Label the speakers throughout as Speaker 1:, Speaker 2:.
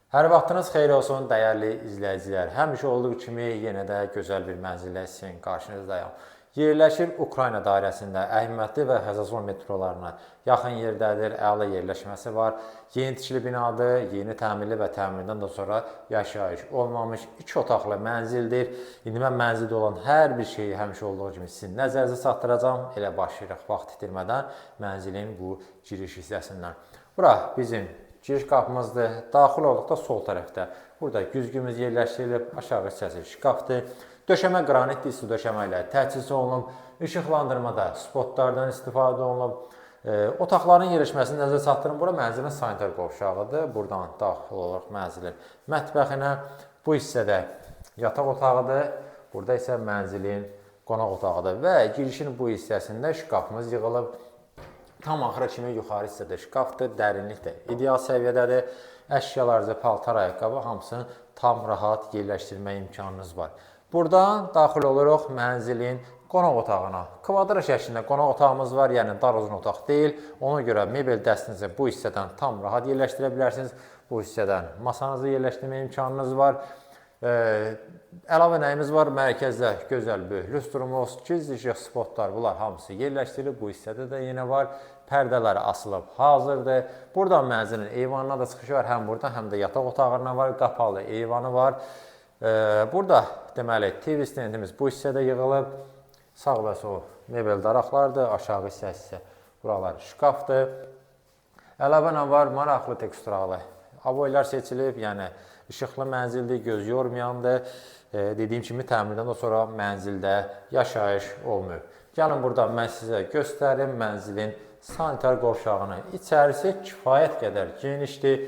Speaker 1: Hər vaxtınız xeyir olsun, dəyərli izləyicilər. Həmişə olduğu kimi yenə də gözəl bir mənzillə sizin qarşınızdayım. Yerləşir Ukrayna dairəsində əhəmiyyətli və Həzazon metrolarına yaxın yerdədir, əla yerləşməsi var. Yeni tikili binadır, yeni təmirli və təmirdən də sonra yaşayış olmamış 2 otaqlı mənzildir. İndi mən mənzildə olan hər bir şeyi həmişə olduğu kimi sizin nəzərinizə çatdıracağam. Elə başlayırıq vaxt itirmədən mənzilin bu giriş hissəsindən. Bura bizim giriş qapımızdır. Daxil olduqda sol tərəfdə. Burada güzgümüz yerləşdirilib. Aşağı hissəsi şkafdır. Döşəmə qranit disli döşəmə ilə təchiz olunub. İşıqlandırmada spotlardan istifadə olunub. Otaqların yerləşməsini nəzərə çatdırın. Bura mənzilin sanitar qovşağıdır. Buradan daxil olaraq mənzilin mətbəxinə. Bu hissədə yataq otağıdır. Burada isə mənzilin qonaq otağıdır. Və girişin bu hissəsində şkafımız yığılıb. Tam axıra kimi yuxarı hissədə şkafdır, dərinlik də ideal səviyyədədir. Əşyalarınızı, paltar, ayaqqabı hamısını tam rahat yerləşdirmə imkanınız var. Buradan daxil oluruq mənzilin qonaq otağına. Kvadrat şəklində qonaq otağımız var, yəni dar uzun otaq deyil. Ona görə mebel dəstinizi bu hissədən tam rahat yerləşdirə bilərsiniz. Bu hissədən masanızı yerləşdirmə imkanınız var. Əlavə nəyimiz var? Mərkəzdə gözəl böyük lüstrumuz, gizli işıq spotlar, bunlar hamısı yerləşdirilib. Bu hissədə də yenə var. Pərdələri asılıb hazırdır. Buradan mənzilin eyvanına da çıxışı var. Həm buradan, həm də yataq otağına var. Qapalı eyvanı var. Burada deməli TV stendimiz bu hissədə yığılıb. Sağ və sol mebel daraqlardır. Aşağı hissəsi isə buralar şkafdır. Əlavə nə var? Maraqlı teksturalı aboylar seçilib. Yəni işıqlı mənzildir, göz yormayandır. Dediyim kimi təmirdən də sonra mənzildə yaşayış olmuyor. Gəlin burada mən sizə göstərim mənzilin sanitar qovşağını. İçərisi kifayət qədər genişdir.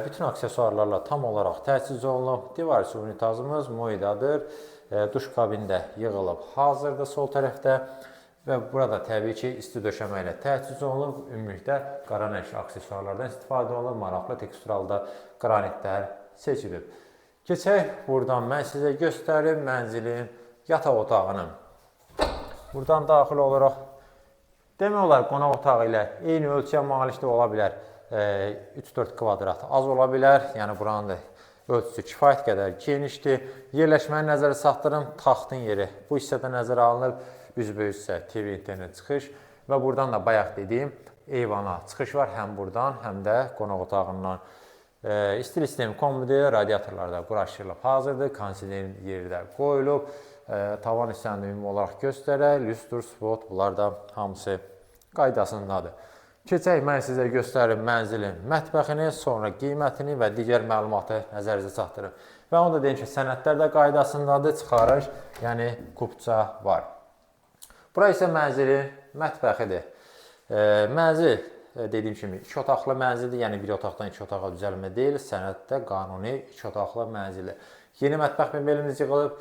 Speaker 1: Bütün aksesuarlarla tam olaraq təchiz olunub. Divarçı unitazımız Moidadır. Duş kabində yığılıb hazırdır sol tərəfdə. Və burada təbii ki, isti döşəmə ilə təchiz olunub. Ümumilikdə qara rəngli aksesuarlardan istifadə olunub. Maraqlı teksturalda qranitlər seçilib. Keçək, buradan mən sizə göstərim mənzilin yataq otağını. Buradan daxil olaraq, demək olar qonaq otağı ilə eyni ölçüyə malikdə ola bilər. 3-4 kvadrat az ola bilər. Yəni buranın da ölçüsü kifayət qədər genişdir. Yerləşməni nəzərə çatdırın, taxtın yeri bu hissədə nəzərə alınıb. Üzbəüz isə TV internet çıxış və buradan da bayaq dediyim eyvana çıxış var. Həm buradan, həm də qonaq otağından. İstilik sistemi kombidir, radiatorlar da quraşdırılıb hazırdır. Kondisionerin yeri də qoyulub. Tavan hissəni ümumi olaraq göstərək. Lüstr, spot, bunlar da hamısı qaydasındadır. Keçək, mən sizə göstərim mənzilin mətbəxini, sonra qiymətini və digər məlumatı nəzərinizə çatdırım. Və onu da deyim ki, sənədlər də qaydasındadır, çıxarış, yəni kupça var. Bura isə mənzilin mətbəxidir. Mənzil, dediyim kimi, 2 otaqlı mənzildir, yəni bir otaqdan 2 otağa düzəlmə deyil, sənəddə qanuni 2 otaqlı mənzildir. Yeni mətbəx mebelimiz yığılıb,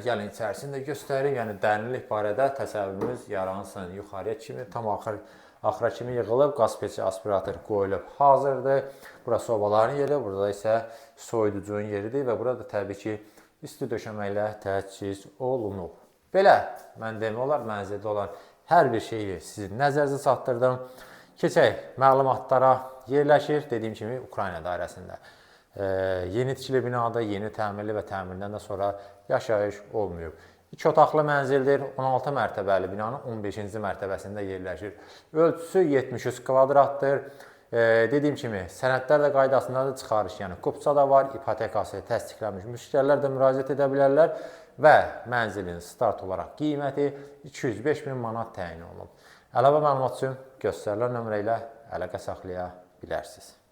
Speaker 1: gəlin içərisində göstərim, yəni dərinlik barədə təsəvvürümüz yaransın. Yuxarıya kimi, tam axıra kimi yığılıb, qaz peçi, aspirator qoyulub hazırdır. Bura sobaların yeri, burada isə soyuducunun yeridir və burada təbii ki, isti döşəmə ilə təchiz olunub. Belə, mən demək olar, mənzildə olan hər bir şeyi sizin nəzərinizə çatdırdım. Keçək, məlumatlara yerləşir, dediyim kimi, Ukrayna dairəsində. Yeni tikili binada, yeni təmirli və təmirdən də sonra yaşayış olmuyor. 2 otaqlı mənzildir, 16 mərtəbəli binanın 15-ci mərtəbəsində yerləşir. Ölçüsü 73 kvadratdır. Dediyim kimi, sənədlər də qaydasındadır, çıxarış, yəni kupça da var, ipotekası təsdiqlənmiş müştərilər də müraciət edə bilərlər və mənzilin start olaraq qiyməti 205.000 manat təyin olunub. Əlavə məlumat üçün göstərilən nömrə ilə əlaqə saxlaya bilərsiniz.